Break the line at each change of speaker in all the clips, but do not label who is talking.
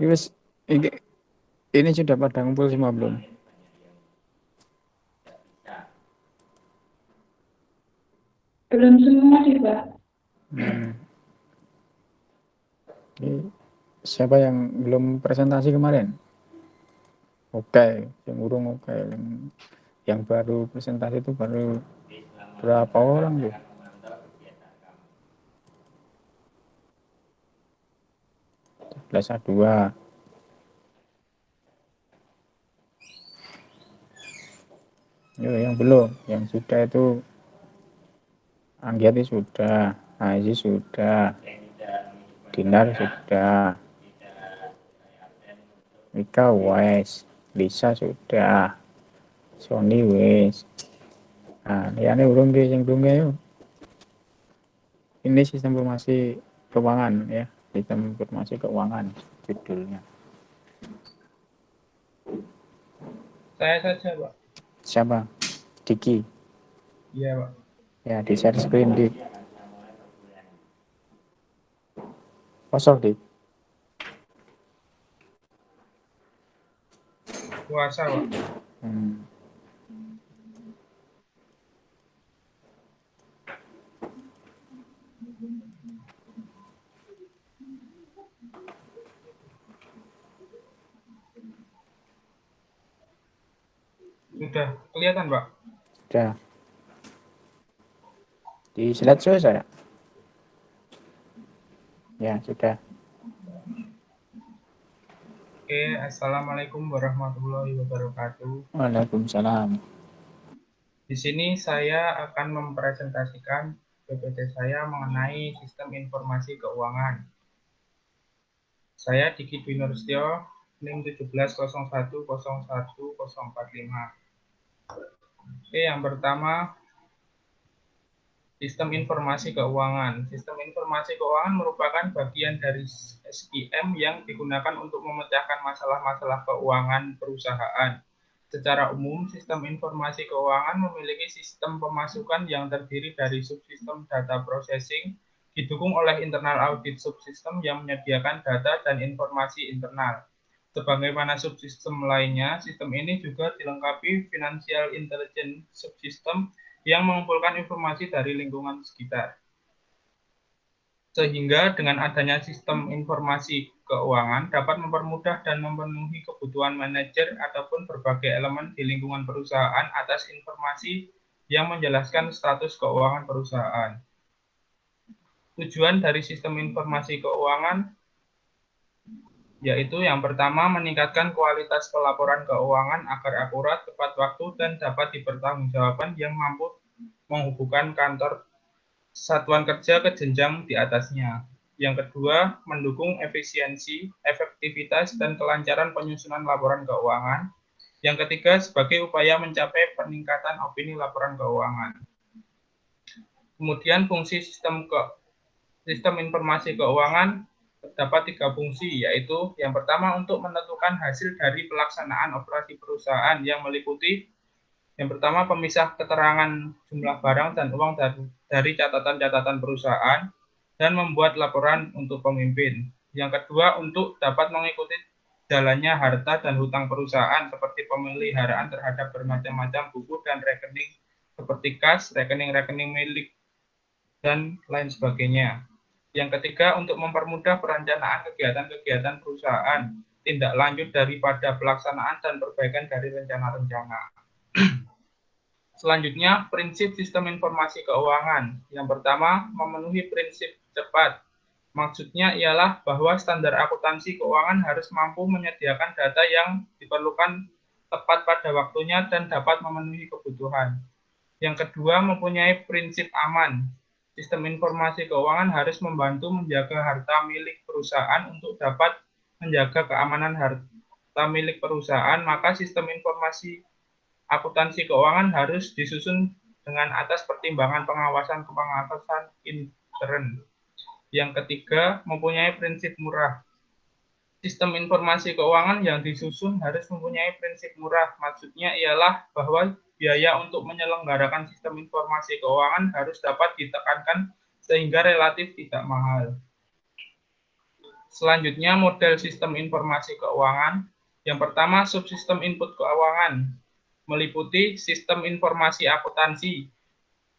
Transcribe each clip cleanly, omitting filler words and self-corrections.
Wis, ini sudah pada ngumpul semua belum?
Belum semua sih, Pak.
Ini siapa yang belum presentasi kemarin? Oke, yang urung oke. Yang baru presentasi itu baru berapa orang tuh? Kelas A2. Yang belum, yang sudah itu Anggiati sudah, Aziz sudah, Dinar sudah, Mika wes, Lisa sudah, Sony wes. Nah, ini urung yang belum yuk. Ini sistem informasi keuangan ya, sistem informasi keuangan judulnya.
Saya saja, Pak.
Siapa? Diki.
Iya, Pak.
Ya, di share screen di. Kosong di.
Puasa, Pak. Sudah kelihatan, Pak?
Sudah. Di slideshow saya. Ya, sudah.
Oke, Assalamualaikum warahmatullahi wabarakatuh.
Waalaikumsalam.
Di sini saya akan mempresentasikan PPT saya mengenai sistem informasi keuangan. Saya Diki Dwi Nurstyo, NIM 170101045. Oke, yang pertama, sistem informasi keuangan. Sistem informasi keuangan merupakan bagian dari SIM yang digunakan untuk memecahkan masalah-masalah keuangan perusahaan. Secara umum, sistem informasi keuangan memiliki sistem pemasukan yang terdiri dari subsistem data processing, didukung oleh internal audit subsistem yang menyediakan data dan informasi internal. Sebagaimana subsistem lainnya, sistem ini juga dilengkapi financial intelligence subsistem yang mengumpulkan informasi dari lingkungan sekitar. Sehingga dengan adanya sistem informasi keuangan dapat mempermudah dan memenuhi kebutuhan manajer ataupun berbagai elemen di lingkungan perusahaan atas informasi yang menjelaskan status keuangan perusahaan. Tujuan dari sistem informasi keuangan yaitu yang pertama meningkatkan kualitas pelaporan keuangan agar akurat, tepat waktu, dan dapat dipertanggungjawabkan yang mampu menghubungkan kantor satuan kerja ke jenjang di atasnya. Yang kedua, mendukung efisiensi, efektivitas, dan kelancaran penyusunan laporan keuangan. Yang ketiga, sebagai upaya mencapai peningkatan opini laporan keuangan. Kemudian fungsi sistem informasi keuangan terdapat 3 fungsi, yaitu yang pertama untuk menentukan hasil dari pelaksanaan operasi perusahaan yang meliputi yang pertama, pemisah keterangan jumlah barang dan uang dari catatan-catatan perusahaan dan membuat laporan untuk pemimpin. Yang kedua, untuk dapat mengikuti jalannya harta dan hutang perusahaan seperti pemeliharaan terhadap bermacam-macam buku dan rekening seperti kas, rekening-rekening milik, dan lain sebagainya. Yang ketiga, untuk mempermudah perencanaan kegiatan-kegiatan perusahaan, tindak lanjut daripada pelaksanaan dan perbaikan dari rencana-rencana. Selanjutnya, prinsip sistem informasi keuangan. Yang pertama, memenuhi prinsip cepat. Maksudnya ialah bahwa standar akuntansi keuangan harus mampu menyediakan data yang diperlukan tepat pada waktunya dan dapat memenuhi kebutuhan. Yang kedua, mempunyai prinsip aman. Sistem informasi keuangan harus membantu menjaga harta milik perusahaan untuk dapat menjaga keamanan harta milik perusahaan, maka sistem informasi akuntansi keuangan harus disusun dengan atas pertimbangan pengawasan intern. Yang ketiga, mempunyai prinsip murah. Sistem informasi keuangan yang disusun harus mempunyai prinsip murah. Maksudnya ialah bahwa biaya untuk menyelenggarakan sistem informasi keuangan harus dapat ditekankan sehingga relatif tidak mahal. Selanjutnya, model sistem informasi keuangan. Yang pertama, subsistem input keuangan, meliputi sistem informasi akuntansi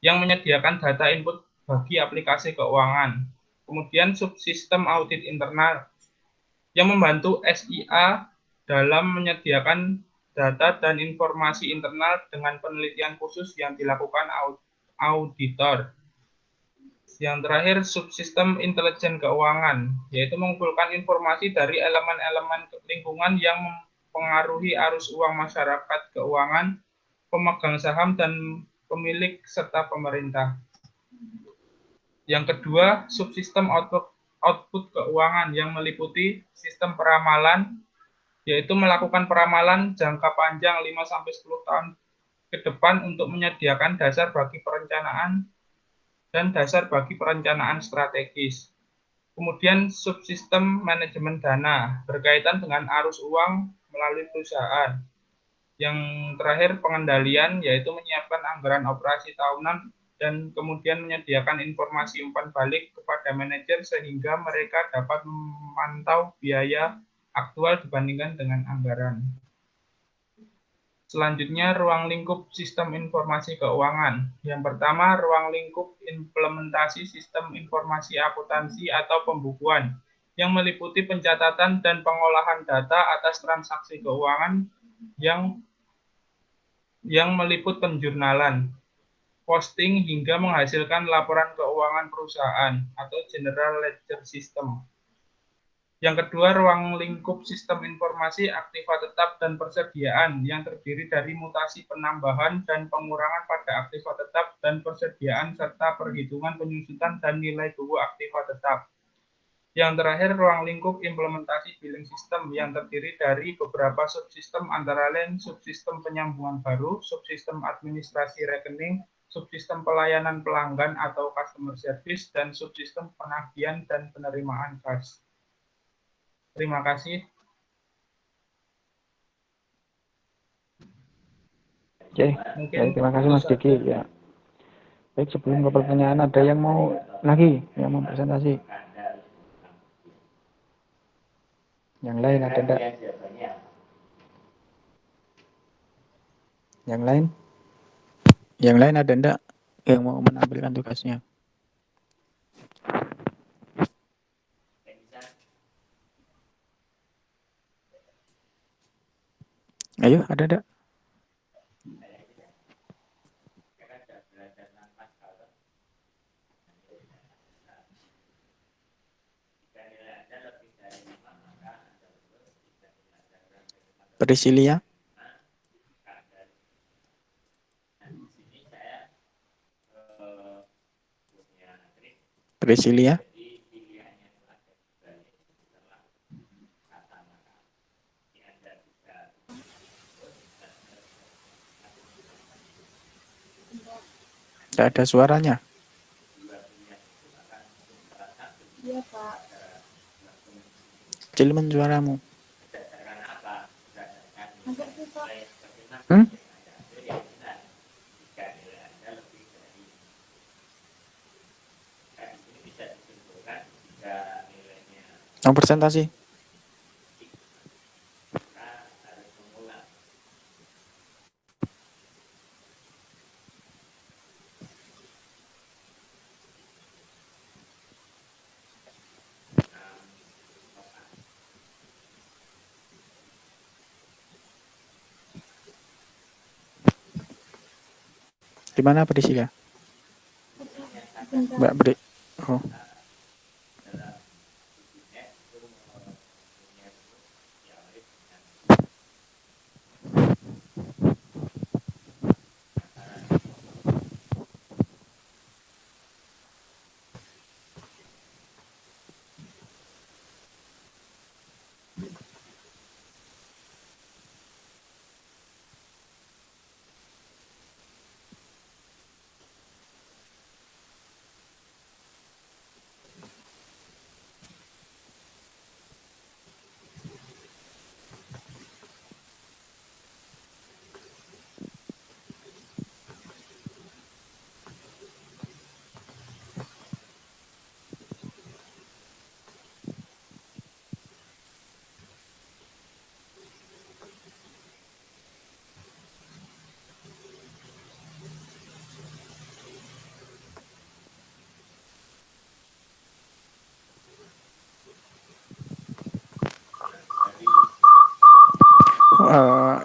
yang menyediakan data input bagi aplikasi keuangan. Kemudian, subsistem audit internal yang membantu SIA dalam menyediakan data dan informasi internal dengan penelitian khusus yang dilakukan auditor. Yang terakhir, subsistem intelijen keuangan, yaitu mengumpulkan informasi dari elemen-elemen lingkungan yang mempengaruhi arus uang masyarakat keuangan, pemegang saham, dan pemilik serta pemerintah. Yang kedua, subsistem output keuangan yang meliputi sistem peramalan, yaitu melakukan peramalan jangka panjang 5-10 tahun ke depan untuk menyediakan dasar bagi perencanaan dan dasar bagi perencanaan strategis. Kemudian subsistem manajemen dana berkaitan dengan arus uang melalui perusahaan. Yang terakhir pengendalian, yaitu menyiapkan anggaran operasi tahunan dan kemudian menyediakan informasi umpan balik kepada manajer sehingga mereka dapat memantau biaya aktual dibandingkan dengan anggaran. Selanjutnya, ruang lingkup sistem informasi keuangan. Yang pertama, ruang lingkup implementasi sistem informasi akuntansi atau pembukuan, yang meliputi pencatatan dan pengolahan data atas transaksi keuangan yang meliput penjurnalan, posting, hingga menghasilkan laporan keuangan perusahaan atau General Ledger System. Yang kedua, ruang lingkup sistem informasi aktiva tetap dan persediaan yang terdiri dari mutasi penambahan dan pengurangan pada aktiva tetap dan persediaan serta perhitungan penyusutan dan nilai buku aktiva tetap. Yang terakhir, ruang lingkup implementasi billing system yang terdiri dari beberapa subsistem antara lain subsistem penyambungan baru, subsistem administrasi rekening, subsistem pelayanan pelanggan atau customer service, dan subsistem penagihan dan penerimaan kas. Terima kasih.
Oke,
Mungkin
baik, terima kasih Mas Diki. Ya. Baik, sebelum ke pertanyaan, ada yang mau lagi yang mau presentasi? Yang lain ada enggak? Yang lain? Yang lain ada enggak yang mau menampilkan tugasnya? Ayo, ada enggak? Priscilia? Priscilia? Tidak ada suaranya.
Iya, Pak.
Kecilkan suaramu.
Agak sih, Pak.
Hmm? Mau presentasi? Di mana Priscilia?
Bentar.
Mbak Bri. Oh.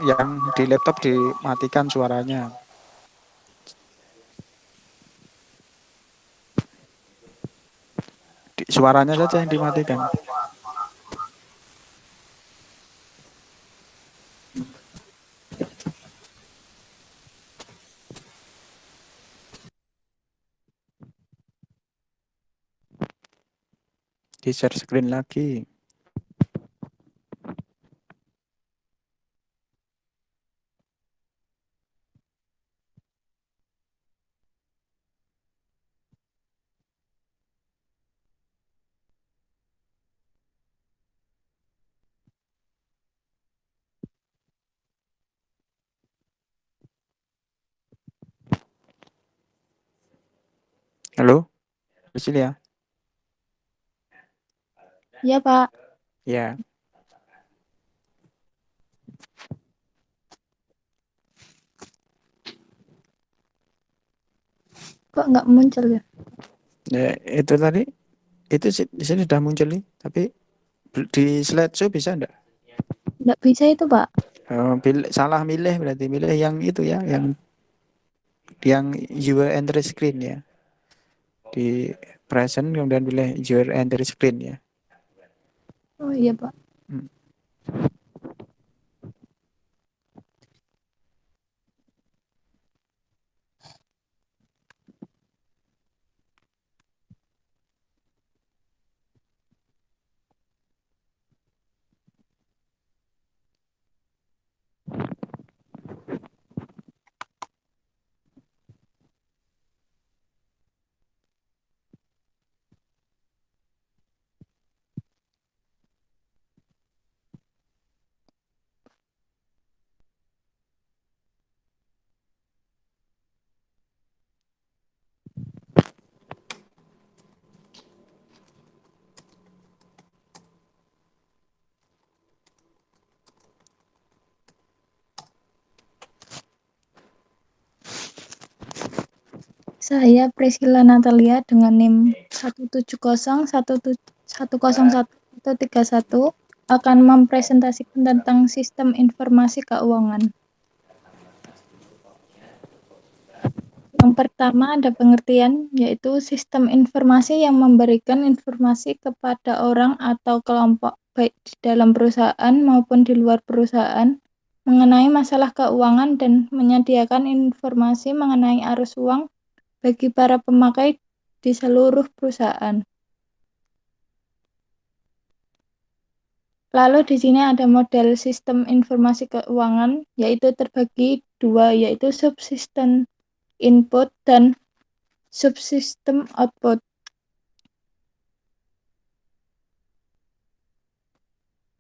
yang di laptop dimatikan suaranya. Suaranya saja yang dimatikan. Di share screen lagi. Halo, Cecilia.
Iya, Pak.
Ya,
Kok nggak muncul ya?
ya itu tadi itu di sini sudah muncul nih, tapi di slideshow bisa enggak?
Nggak bisa itu, Pak.
Salah milih berarti milih yang itu ya, yang your entry screen ya. Di present kemudian pilih your entry screen ya.
Oh iya, Pak.
Hmm.
Saya Priscilla Natalia dengan NIM 170 101 akan mempresentasikan tentang sistem informasi keuangan. Yang pertama ada pengertian, yaitu sistem informasi yang memberikan informasi kepada orang atau kelompok, baik di dalam perusahaan maupun di luar perusahaan, mengenai masalah keuangan dan menyediakan informasi mengenai arus uang bagi para pemakai di seluruh perusahaan. Lalu di sini ada model sistem informasi keuangan, yaitu terbagi dua, yaitu subsistem input dan subsistem output.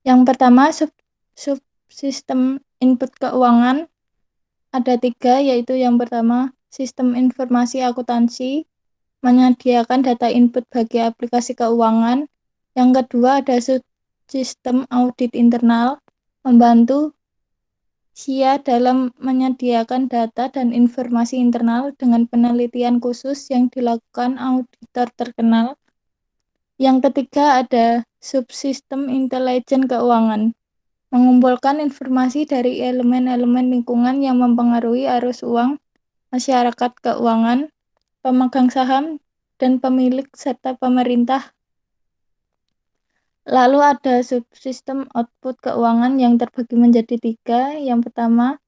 Yang pertama, subsistem input keuangan ada 3, yaitu yang pertama, sistem informasi akuntansi, menyediakan data input bagi aplikasi keuangan. Yang kedua, ada subsistem audit internal, membantu SIA dalam menyediakan data dan informasi internal dengan penelitian khusus yang dilakukan auditor terkenal. Yang ketiga, ada subsistem intelijen keuangan, mengumpulkan informasi dari elemen-elemen lingkungan yang mempengaruhi arus uang, masyarakat keuangan, pemegang saham, dan pemilik serta pemerintah. Lalu ada subsistem output keuangan yang terbagi menjadi 3. Yang pertama,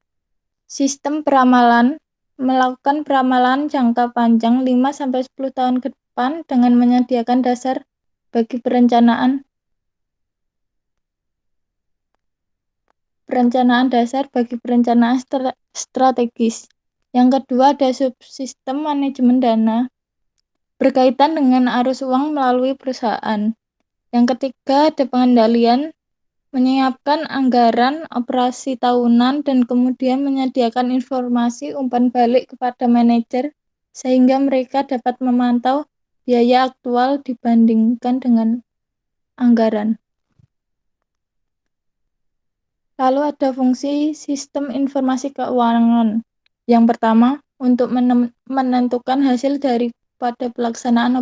sistem peramalan, melakukan peramalan jangka panjang 5-10 tahun ke depan dengan menyediakan dasar bagi perencanaan dasar bagi perencanaan strategis. Yang kedua ada subsistem manajemen dana, berkaitan dengan arus uang melalui perusahaan. Yang ketiga ada pengendalian, menyiapkan anggaran operasi tahunan dan kemudian menyediakan informasi umpan balik kepada manajer sehingga mereka dapat memantau biaya aktual dibandingkan dengan anggaran. Lalu ada fungsi sistem informasi keuangan. Yang pertama, untuk menentukan hasil daripada pelaksanaan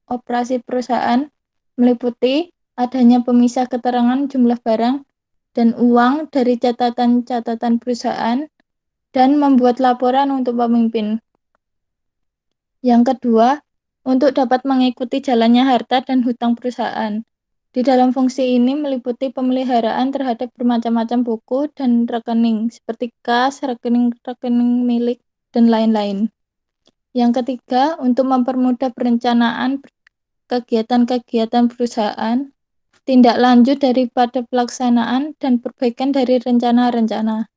operasi perusahaan, meliputi adanya pemisah keterangan jumlah barang dan uang dari catatan-catatan perusahaan dan membuat laporan untuk pemimpin. Yang kedua, untuk dapat mengikuti jalannya harta dan hutang perusahaan. Di dalam fungsi ini meliputi pemeliharaan terhadap bermacam-macam buku dan rekening, seperti kas, rekening-rekening milik, dan lain-lain. Yang ketiga, untuk mempermudah perencanaan kegiatan-kegiatan perusahaan, tindak lanjut daripada pelaksanaan, dan perbaikan dari rencana-rencana.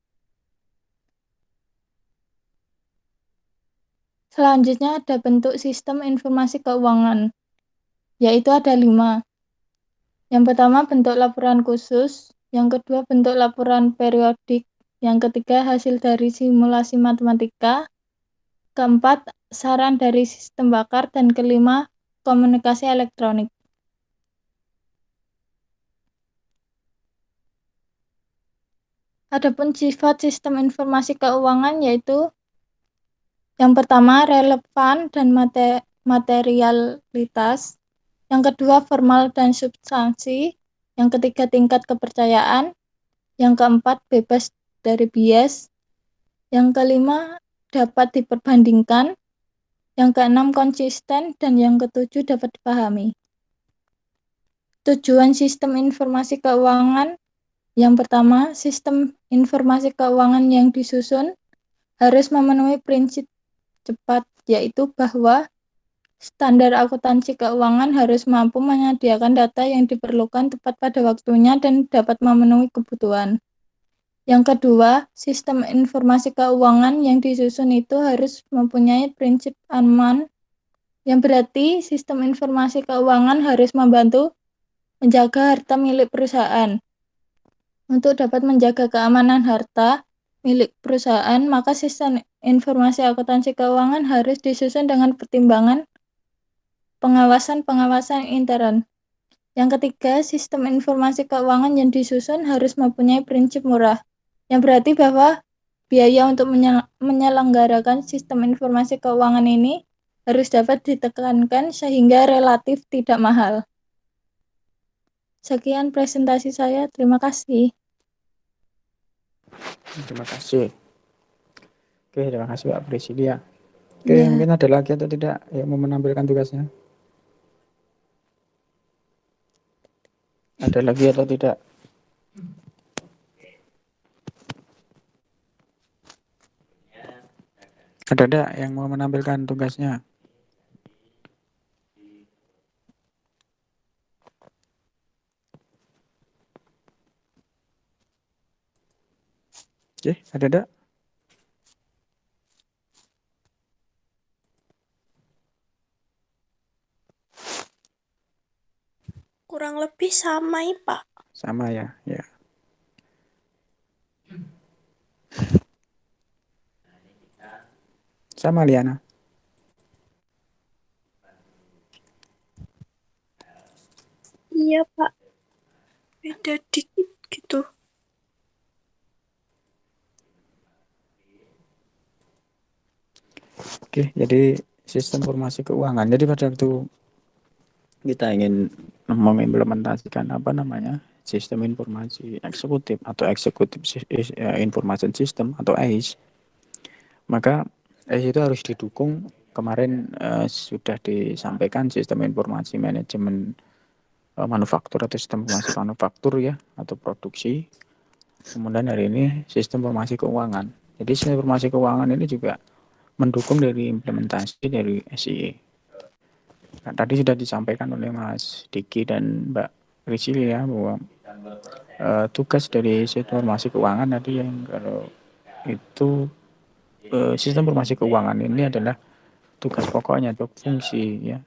Selanjutnya ada bentuk sistem informasi keuangan, yaitu ada 5. Yang pertama bentuk laporan khusus, yang kedua bentuk laporan periodik, yang ketiga hasil dari simulasi matematika, keempat saran dari sistem bakar, dan kelima komunikasi elektronik. Adapun sifat sistem informasi keuangan yaitu yang pertama relevan dan materialitas, yang kedua formal dan substansi, yang ketiga tingkat kepercayaan, yang keempat bebas dari bias, yang kelima dapat diperbandingkan, yang keenam konsisten, dan yang ketujuh dapat dipahami. Tujuan sistem informasi keuangan, yang pertama, sistem informasi keuangan yang disusun harus memenuhi prinsip cepat, yaitu bahwa standar akuntansi keuangan harus mampu menyediakan data yang diperlukan tepat pada waktunya dan dapat memenuhi kebutuhan. Yang kedua, sistem informasi keuangan yang disusun itu harus mempunyai prinsip aman, yang berarti sistem informasi keuangan harus membantu menjaga harta milik perusahaan. Untuk dapat menjaga keamanan harta milik perusahaan, maka sistem informasi akuntansi keuangan harus disusun dengan pertimbangan pengawasan intern. Yang ketiga, sistem informasi keuangan yang disusun harus mempunyai prinsip murah, yang berarti bahwa biaya untuk menyelenggarakan sistem informasi keuangan ini harus dapat ditekankan sehingga relatif tidak mahal. Sekian presentasi saya, terima kasih.
Terima kasih. Oke, terima kasih Pak Presidia. Oke,
Ya.
mungkin ada lagi atau tidak yang mau menampilkan tugasnya? Ada lagi atau tidak? Ada tidak yang mau menampilkan tugasnya? Oke, ada tidak?
Kurang lebih sama ya, Pak.
Sama ya, ya. Sama Liana.
Iya, Pak. Beda dikit gitu.
Oke, jadi sistem informasi keuangan. Jadi pada waktu kita ingin mengimplementasikan sistem informasi eksekutif atau executive information system atau AIS, maka AIS itu harus didukung. Kemarin sudah disampaikan sistem informasi manajemen manufaktur atau sistem informasi manufaktur ya, atau produksi. Kemudian hari ini sistem informasi keuangan. Jadi sistem informasi keuangan ini juga mendukung dari implementasi dari SIE. Nah, tadi sudah disampaikan oleh Mas Diki dan Mbak Priscilia bahwa tugas dari sistem informasi keuangan tadi yang kalau itu sistem informasi keuangan ini adalah tugas pokoknya atau fungsi ya,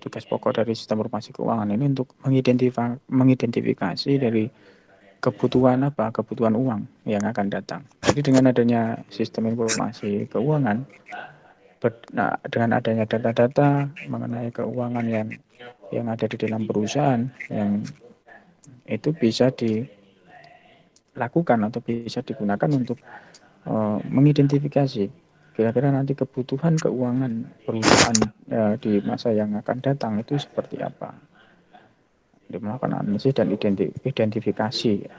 tugas pokok dari sistem informasi keuangan ini untuk mengidentifikasi dari kebutuhan uang yang akan datang. Jadi dengan adanya sistem informasi keuangan, dengan adanya data-data mengenai keuangan yang ada di dalam perusahaan, yang itu bisa dilakukan atau bisa digunakan untuk mengidentifikasi kira-kira nanti kebutuhan keuangan perusahaan di masa yang akan datang itu seperti apa. Melakukan analisis dan identifikasi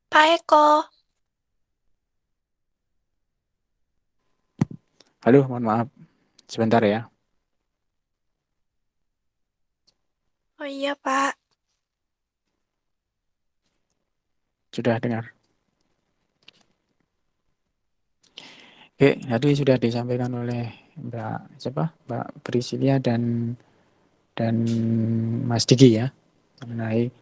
Pak Eko.
Halo, mohon maaf. Sebentar ya.
Oh iya, Pak.
Sudah dengar? Oke, tadi sudah disampaikan oleh Mbak Priscilia dan Mas Diki ya, mengenai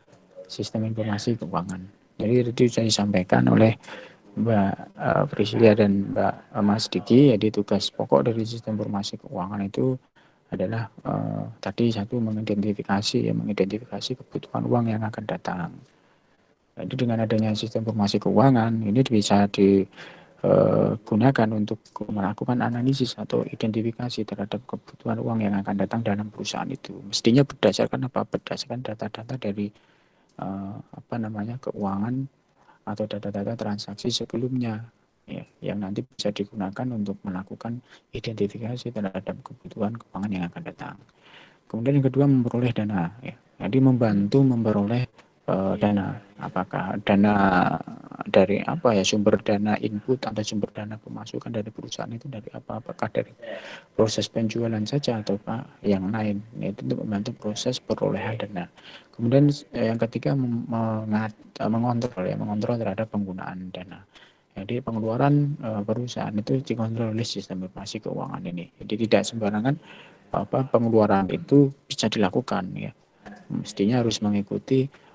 sistem informasi keuangan. Jadi tadi sudah disampaikan oleh Mbak Priscilia dan Mas Diki, jadi tugas pokok dari sistem informasi keuangan itu adalah tadi satu mengidentifikasi kebutuhan uang yang akan datang. Jadi dengan adanya sistem informasi keuangan ini bisa digunakan untuk melakukan analisis atau identifikasi terhadap kebutuhan uang yang akan datang dalam perusahaan itu. Mestinya berdasarkan apa? Berdasarkan data-data dari keuangan atau data-data transaksi sebelumnya ya, yang nanti bisa digunakan untuk melakukan identifikasi terhadap kebutuhan keuangan yang akan datang. Kemudian yang kedua memperoleh dana ya. Jadi membantu memperoleh dana, apakah dana dari sumber dana input atau sumber dana pemasukan dari perusahaan itu dari apakah dari proses penjualan saja atau yang lain, itu untuk membantu proses perolehan dana. Kemudian yang ketiga mengontrol terhadap penggunaan dana. Jadi pengeluaran perusahaan itu dikontrol oleh sistem informasi keuangan ini. Jadi tidak sembarangan pengeluaran itu bisa dilakukan ya. Mestinya harus mengikuti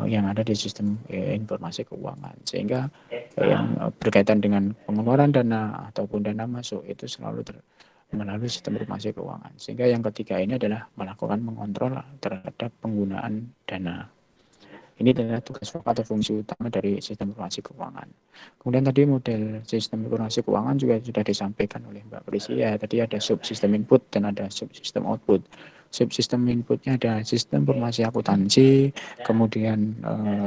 yang ada di sistem informasi keuangan, sehingga yang berkaitan dengan pengeluaran dana ataupun dana masuk itu selalu melalui sistem informasi keuangan. Sehingga yang ketiga ini adalah melakukan mengontrol terhadap penggunaan dana. Ini adalah tugas atau fungsi utama dari sistem informasi keuangan. Kemudian tadi model sistem informasi keuangan juga sudah disampaikan oleh Mbak Prisia. Tadi ada subsistem input dan ada subsistem output. Subsistem inputnya ada sistem informasi akuntansi, kemudian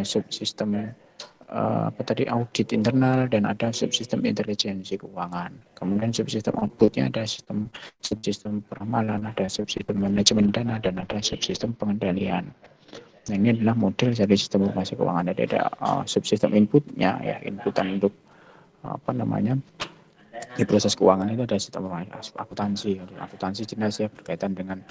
subsistem audit internal, dan ada subsistem intelijensi keuangan. Kemudian subsistem outputnya ada subsistem peramalan, ada subsistem manajemen dana, dan ada subsistem pengendalian. Nah, ini adalah model dari sistem informasi keuangan. Ada subsistem inputnya ya, inputan untuk di proses keuangan itu ada sistem akuntansi. Akuntansi jelas ya berkaitan dengan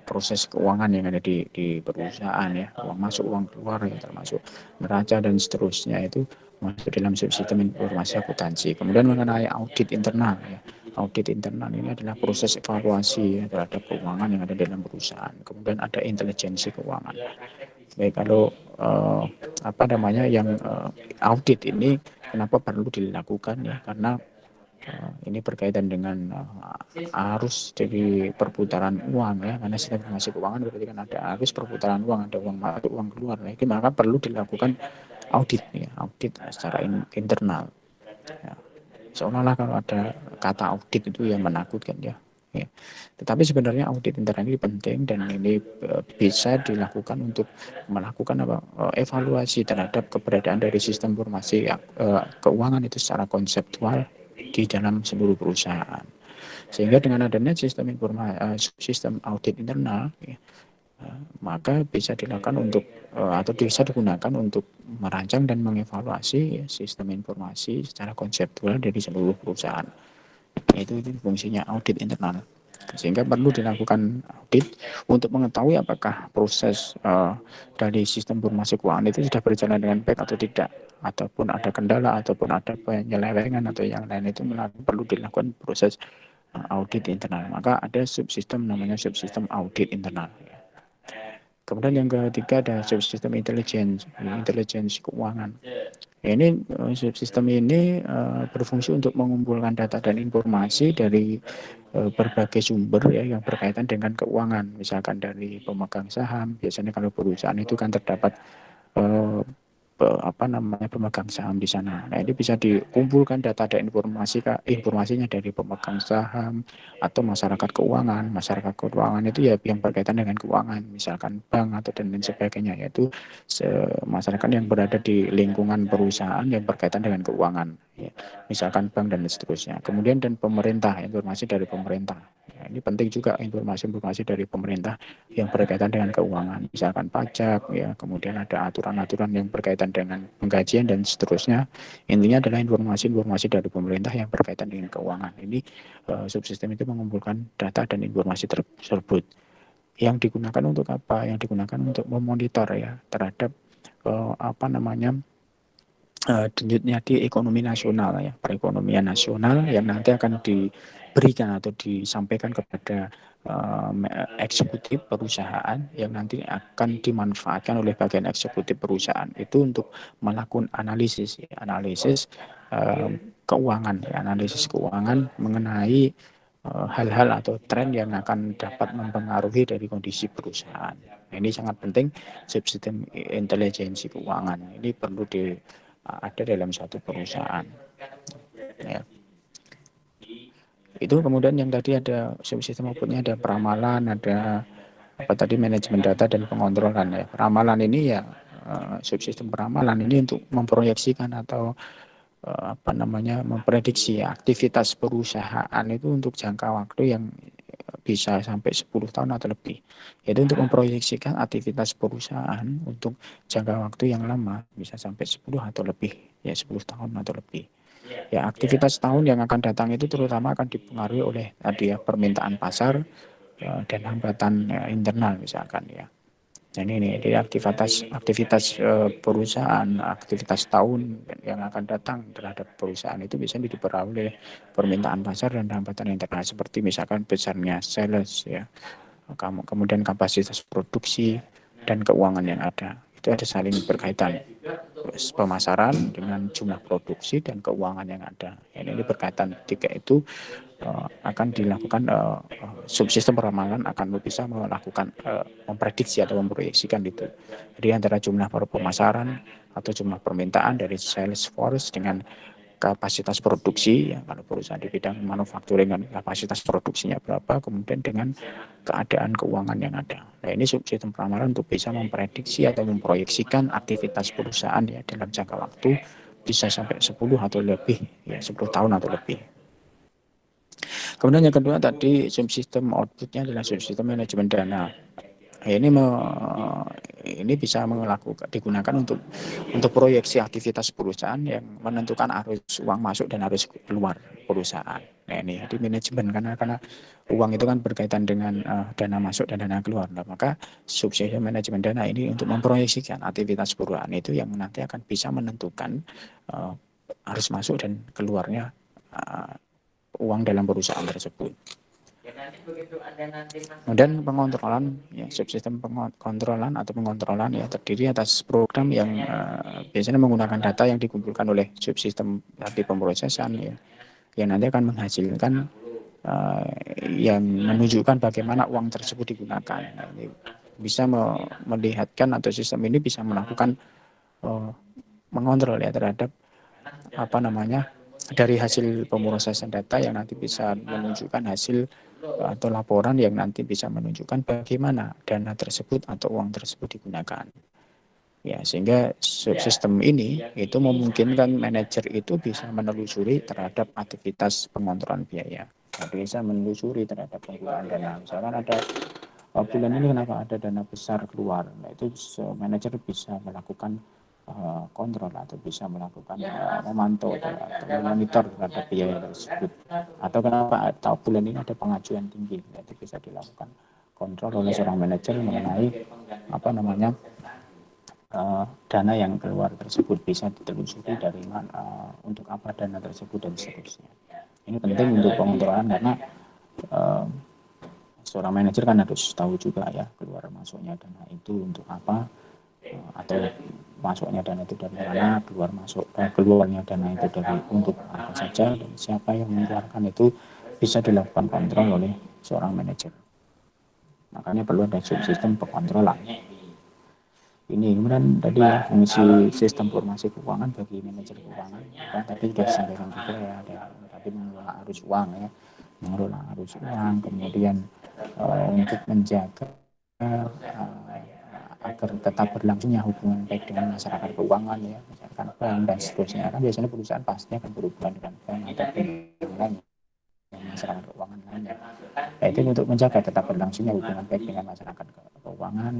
proses keuangan yang ada di perusahaan ya, uang masuk uang keluar ya, termasuk neraca dan seterusnya itu masuk dalam subsistem informasi akuntansi. Kemudian mengenai audit internal ya, audit internal ini adalah proses evaluasi ya, terhadap keuangan yang ada dalam perusahaan. Kemudian ada intelijensi keuangan. Baik, kalau yang audit ini kenapa perlu dilakukan ya, karena ini berkaitan dengan arus dari perputaran uang ya, karena sistem informasi keuangan berarti kan ada arus perputaran uang, ada uang masuk uang keluar. Nah, ini maka perlu dilakukan audit ya, audit secara internal ya. Seolah-olah kalau ada kata audit itu yang menakutkan ya. Tetapi sebenarnya audit internal ini penting dan ini bisa dilakukan untuk melakukan evaluasi terhadap keberadaan dari sistem informasi keuangan itu secara konseptual di dalam seluruh perusahaan. Sehingga dengan adanya sistem audit internal maka bisa dilakukan untuk atau bisa digunakan untuk merancang dan mengevaluasi sistem informasi secara konseptual dari seluruh perusahaan. Itu fungsinya audit internal. Sehingga perlu dilakukan audit untuk mengetahui apakah proses dari sistem informasi keuangan itu sudah berjalan dengan baik atau tidak, ataupun ada kendala ataupun ada penyelewengan atau yang lain, itu perlu dilakukan proses audit internal. Maka ada subsistem namanya subsistem audit internal. Kemudian yang ketiga ada subsistem intelijensi keuangan. Ini subsistem ini berfungsi untuk mengumpulkan data dan informasi dari berbagai sumber ya yang berkaitan dengan keuangan, misalkan dari pemegang saham. Biasanya kalau perusahaan itu kan terdapat pemegang saham di sana. Nah, ini bisa dikumpulkan data dan informasinya dari pemegang saham atau masyarakat keuangan itu ya yang berkaitan dengan keuangan, misalkan bank atau dan lain sebagainya, yaitu masyarakat yang berada di lingkungan perusahaan yang berkaitan dengan keuangan, ya, misalkan bank dan seterusnya. Kemudian dan pemerintah, informasi dari pemerintah. Ya, ini penting juga informasi dari pemerintah yang berkaitan dengan keuangan, misalkan pajak, ya, kemudian ada aturan-aturan yang berkaitan dengan penggajian dan seterusnya. Intinya adalah informasi-informasi dari pemerintah yang berkaitan dengan keuangan. Ini subsistem itu mengumpulkan data dan informasi tersebut. Yang digunakan untuk apa? Yang digunakan untuk memonitor ya terhadap denyutnya di ekonomi nasional ya, perekonomian nasional yang nanti akan diberikan atau disampaikan kepada eksekutif perusahaan yang nanti akan dimanfaatkan oleh bagian eksekutif perusahaan itu untuk melakukan analisis keuangan, ya, analisis keuangan mengenai hal-hal atau tren yang akan dapat mempengaruhi dari kondisi perusahaan. Nah, ini sangat penting, subsistem intelijensi keuangan ini perlu ada dalam suatu perusahaan. Ya. Itu kemudian yang tadi ada subsistem outputnya, ada peramalan, ada manajemen data dan pengontrolan ya. Peramalan ini ya subsistem peramalan ini untuk memproyeksikan atau memprediksi aktivitas perusahaan itu untuk jangka waktu yang bisa sampai 10 tahun atau lebih. Yaitu untuk memproyeksikan aktivitas perusahaan untuk jangka waktu yang lama, bisa sampai 10 atau lebih, ya 10 tahun atau lebih. Ya, aktivitas tahun yang akan datang itu terutama akan dipengaruhi oleh tadi ya permintaan pasar dan hambatan internal misalkan ya. Dan ini aktivitas perusahaan, aktivitas tahun yang akan datang terhadap perusahaan itu bisa dipengaruhi oleh permintaan pasar dan hambatan internal seperti misalkan besarnya sales ya, kemudian kapasitas produksi dan keuangan yang ada. Itu ada saling berkaitan, pemasaran dengan jumlah produksi dan keuangan yang ada. Ini berkaitan, tiga itu akan dilakukan subsistem peramalan akan bisa melakukan memprediksi atau memproyeksikan itu. Jadi antara jumlah pemasaran atau jumlah permintaan dari sales force dengan kapasitas produksi, ya, kalau perusahaan di bidang manufacturing kan kapasitas produksinya berapa, kemudian dengan keadaan keuangan yang ada. Nah, ini subsistem peramalan untuk bisa memprediksi atau memproyeksikan aktivitas perusahaan ya dalam jangka waktu bisa sampai 10 atau lebih, ya 10 tahun atau lebih. Kemudian yang kedua tadi subsistem outputnya adalah subsistem manajemen dana. Ini bisa digunakan untuk proyeksi aktivitas perusahaan yang menentukan arus uang masuk dan arus keluar perusahaan. Nah, ini di manajemen karena uang itu kan berkaitan dengan dana masuk dan dana keluar. Nah, maka subsistem manajemen dana ini untuk memproyeksikan aktivitas perusahaan itu yang nanti akan bisa menentukan arus masuk dan keluarnya uang dalam perusahaan tersebut. Kemudian pengontrolan, ya, subsistem pengontrolan ya terdiri atas program yang biasanya menggunakan data yang dikumpulkan oleh subsistem tadi pemrosesan ya, yang nanti akan menghasilkan yang menunjukkan bagaimana uang tersebut digunakan. Bisa melihatkan atau sistem ini bisa melakukan mengontrol ya terhadap dari hasil pemrosesan data yang nanti bisa menunjukkan hasil atau laporan yang nanti bisa menunjukkan bagaimana dana tersebut atau uang tersebut digunakan. Ya, sehingga subsistem ini itu memungkinkan manajer itu bisa menelusuri terhadap aktivitas pengontrolan biaya. Bisa menelusuri terhadap penggunaan dana. Misalkan ada bulan ini kenapa ada dana besar keluar. Nah, itu manajer bisa melakukan kontrol atau bisa melakukan memantau atau memonitor terhadap biaya tersebut. Atau kenapa bulan ini ada pengajuan tinggi, itu bisa dilakukan kontrol oleh seorang manajer mengenai dana yang keluar tersebut, bisa ditelusuri dari mana, untuk apa dana tersebut dan seterusnya. Ini penting untuk pengontrolan karena seorang manajer kan harus tahu juga ya keluar masuknya dana itu untuk apa, atau masuknya dana itu dari mana, keluarnya dana itu dari untuk apa saja dan siapa yang mengeluarkan, itu bisa dilakukan kontrol oleh seorang manajer. Makanya perlu ada subsistem pengontrolan. Ini kemudian tadi ya, fungsi sistem informasi keuangan bagi manajer keuangan. Tadi sudah disampaikan juga ya, ada tadi mengelola arus uang ya, mengelola arus uang, kemudian untuk menjaga agar tetap berlangsungnya hubungan baik dengan masyarakat keuangan ya, misalkan bank dan seterusnya. Kan biasanya perusahaan pasti akan berhubungan dengan bank atau yang lain, masyarakat keuangan lainnya. Nah, itu untuk menjaga tetap berlangsungnya hubungan baik dengan masyarakat keuangan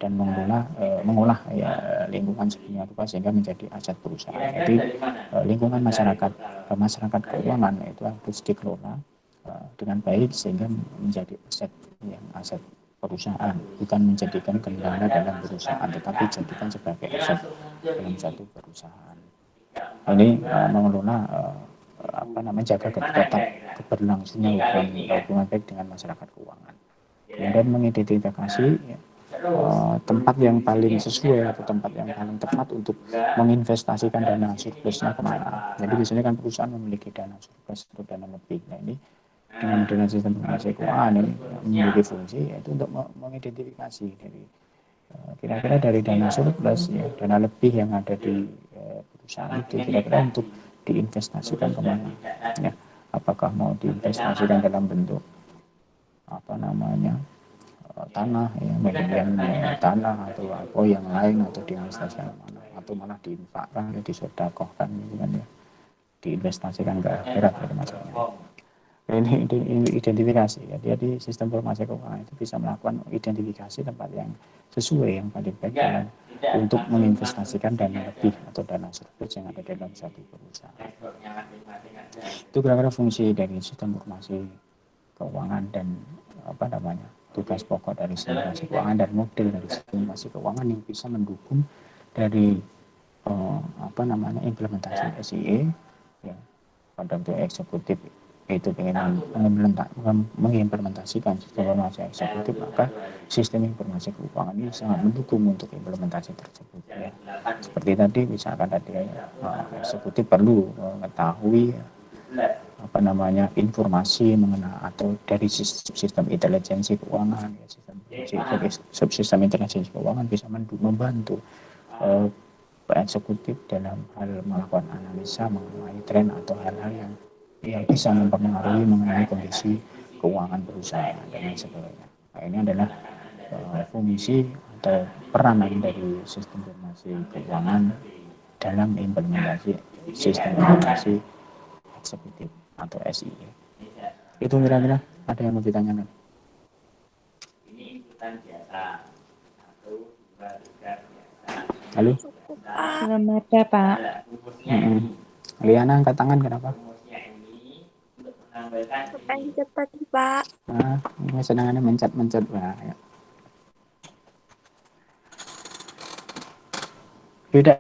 dan mengolah ya, lingkungan sedunia rupa sehingga menjadi aset perusahaan. Jadi lingkungan masyarakat keuangan itu harus dikelola dengan baik sehingga menjadi aset perusahaan, bukan menjadikan kendala dalam perusahaan, tetapi jadikan sebagai aset dalam satu perusahaan. Ini mengelola menjaga tetap keberlangsungan hubungan baik dengan masyarakat keuangan. Kemudian mengidentifikasi tempat yang paling sesuai atau tempat yang paling tepat untuk menginvestasikan dana surplusnya kemana. Jadi biasanya kan perusahaan memiliki dana surplus atau dana lebih. Nah, ini dengan sistem informasi keuangan ini memiliki fungsi yaitu untuk mengidentifikasi dari kira-kira dari dana surplus ya, dana lebih yang ada di perusahaan itu kira-kira untuk diinvestasikan kemana ya, apakah mau diinvestasikan dalam bentuk tanah ya, membelian tanah atau apa yang lain, atau diinvestasikan kemana, atau malah diinfakkan ya, disedekahkan gitu kan ya, diinvestasikan ke akhirat gitu maksudnya. Ini identifikasi ya, jadi sistem informasi keuangan itu bisa melakukan identifikasi tempat yang sesuai yang paling baik dalam untuk menginvestasikan dana lebih atau dana surplus yang ada dalam satu perusahaan. Itu kira-kira fungsi dari sistem informasi keuangan dan tugas pokok dari sistem informasi keuangan dan model dari sistem informasi keuangan yang bisa mendukung dari implementasi SIE ya, pada bentuk eksekutif itu ingin mengimplementasikan sistem informasi eksekutif, maka sistem informasi keuangan ini sangat mendukung untuk implementasi tersebut ya. Seperti tadi misalkan eksekutif perlu mengetahui informasi mengenai atau dari sistem intelijensi keuangan ya, subsistem intelijensi keuangan bisa membantu eksekutif dalam hal melakukan analisa mengenai tren atau hal-hal yang bisa mempengaruhi mengenai kondisi keuangan perusahaan dan lain sebagainya. Nah, ini adalah fungsi atau peranan dari sistem informasi keuangan dalam implementasi sistem informasi eksekutif atau SIE. Itu kira-kira ada yang mau ditanyakan? Halo?
Belum ada, Pak.
Liana angkat tangan kenapa?
Supaya cepat, Pak.
Nah, ini senangannya mencet-mencet. Nah, ya. Beda.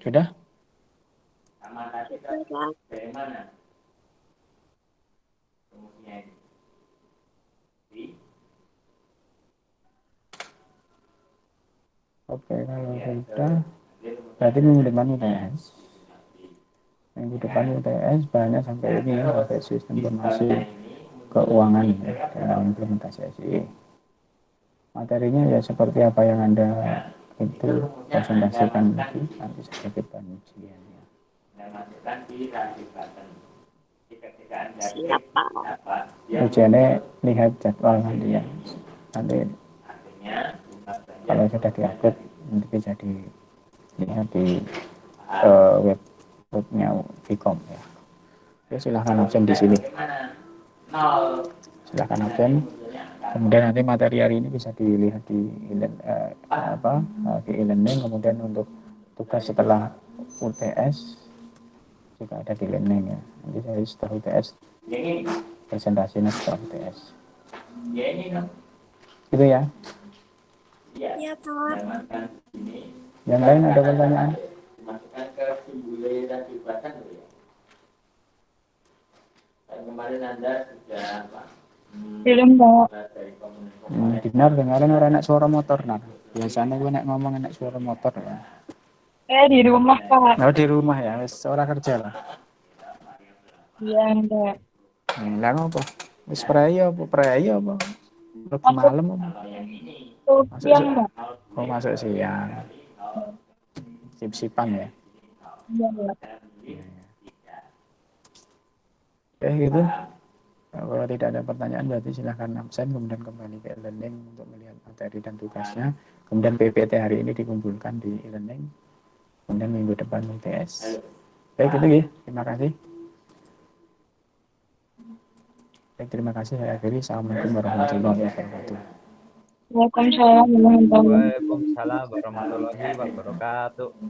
Sudah?
Sudah, Pak.
Oke, kalau sudah, berarti minggu depan UTS. Minggu depan UTS banyak sampai ini ya, sampai sistem informasi keuangan ya, dalam implementasi SIE. Materinya ya seperti apa yang Anda itu presentasikan nanti sebagai bahan ujiannya.
Siap, Pak.
Ujiannya lihat jadwal nanti ya. Nanti kalau sudah diupload nanti bisa dilihat di webnya Vcom ya. Oke, silahkan absen di sini. Silahkan absen. Kemudian nanti materi hari ini bisa dilihat di e-learning. Kemudian untuk tugas setelah UTS juga ada di e-learning ya. Nanti saya setelah UTS presentasinya setelah UTS. Gitu ya.
Iya, Pak.
Yang lain ada pertanyaan?
Kemarin Anda sudah
Belum, Pak.
Dinar dengaran orang enak suara motor nah. Biasanya gue nek ngomong enak suara motor ya.
Di rumah, Pak.
Oh, di rumah ya, seorang kerja lah.
Iya, enggak.
Lah ngopo? Wis praya apa? Lebih malam apa? Masuk
Siang,
sih.
Mbak.
Oh, masuk siang. Sip-sipan ya.
Iya, Mbak.
Oke, gitu. Kalau tidak ada pertanyaan berarti silahkan absen, kemudian kembali ke e-learning untuk melihat materi dan tugasnya. Kemudian PPT hari ini dikumpulkan di e-learning. Kemudian minggu depan UTS. Baik, itu ya. Terima kasih. Baik, terima kasih. Saya akhiri. Assalamualaikum warahmatullahi wabarakatuh.
Waalaikumsalam warahmatullahi wabarakatuh.
Waalaikumsalam warahmatullahi wabarakatuh.